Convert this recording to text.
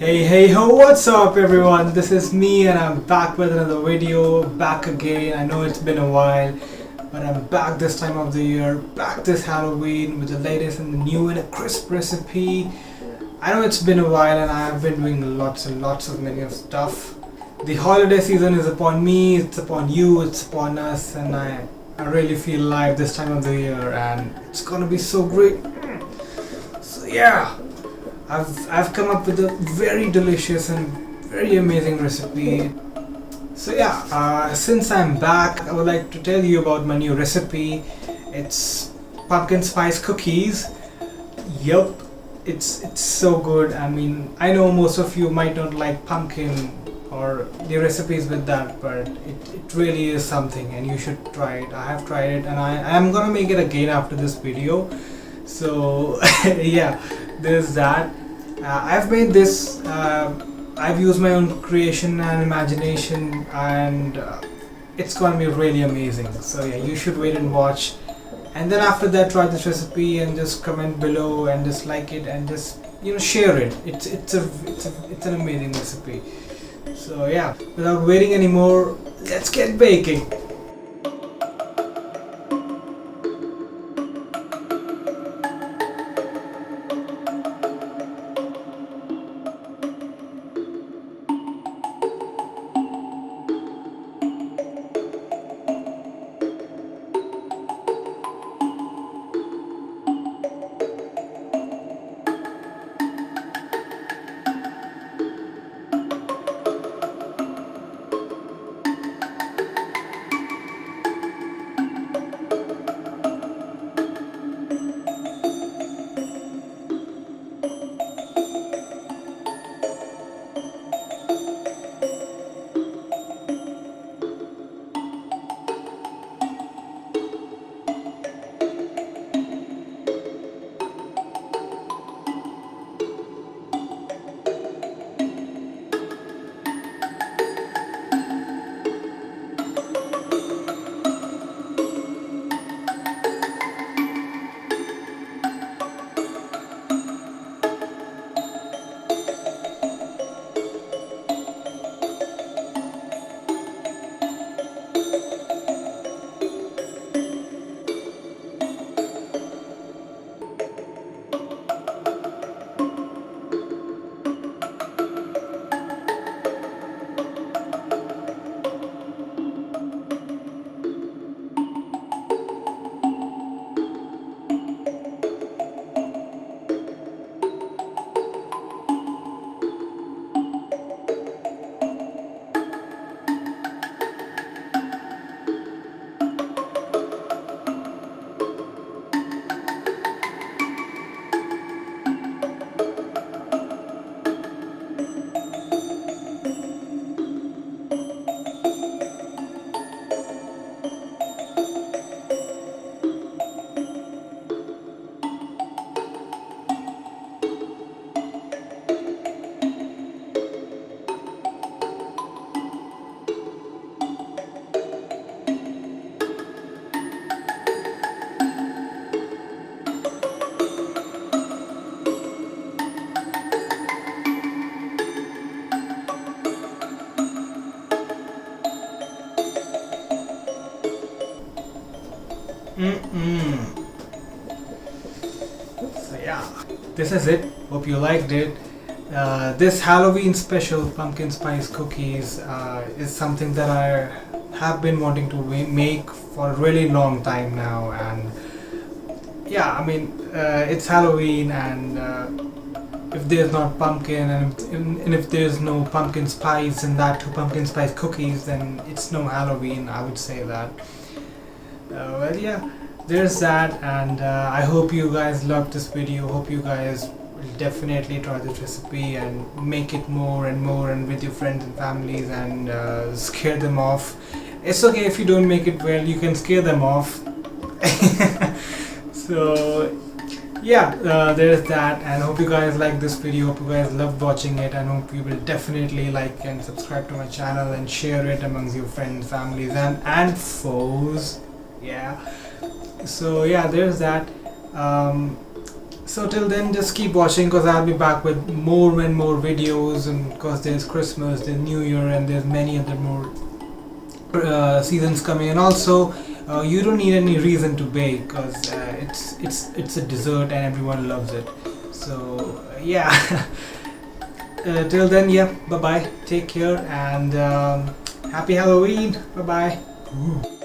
Hey ho, what's up everyone? This is me and I'm back with another video, back again. I know it's been a while, but I'm back this time of the year, back this Halloween with the latest and the new and a crisp recipe. I know it's been a while and I have been doing lots and lots of many of stuff. The holiday season is upon me, it's upon you, it's upon us, and I really feel alive this time of the year and it's gonna be so great. So yeah, I've come up with a very delicious and very amazing recipe. So yeah, since I'm back, I would like to tell you about my new recipe. It's pumpkin spice cookies. Yup, it's so good. I mean, I know most of you might not like pumpkin or the recipes with that, but it really is something and you should try it. I have tried it and I am gonna make it again after this video. So yeah, there's that. I've made this, I've used my own creation and imagination, and it's gonna be really amazing. So yeah, you should wait and watch, and then after that try this recipe and just comment below and just like it and just share it. It's an amazing recipe. So yeah, without waiting anymore, let's get baking. So yeah, this is it. Hope you liked it. This Halloween special pumpkin spice cookies is something that I have been wanting to make for a really long time now, and yeah, I mean it's Halloween, and if there's not pumpkin and if there's no pumpkin spice and that two pumpkin spice cookies, then it's no Halloween, I would say that. Well yeah, there's that, and I hope you guys loved this video. Hope you guys will definitely try this recipe and make it more and more and with your friends and families and scare them off. It's okay if you don't make it well, you can scare them off. So yeah, there's that, and hope you guys like this video. Hope you guys loved watching it, and hope you will definitely like and subscribe to my channel and share it amongst your friends, families and foes. Yeah, so yeah, there's that. So till then, just keep watching, because I'll be back with more and more videos, and because there's Christmas, there's New Year, and there's many other more seasons coming. And also you don't need any reason to bake, because it's a dessert and everyone loves it. So yeah. Till then, yeah, bye bye, take care, and happy Halloween, bye bye.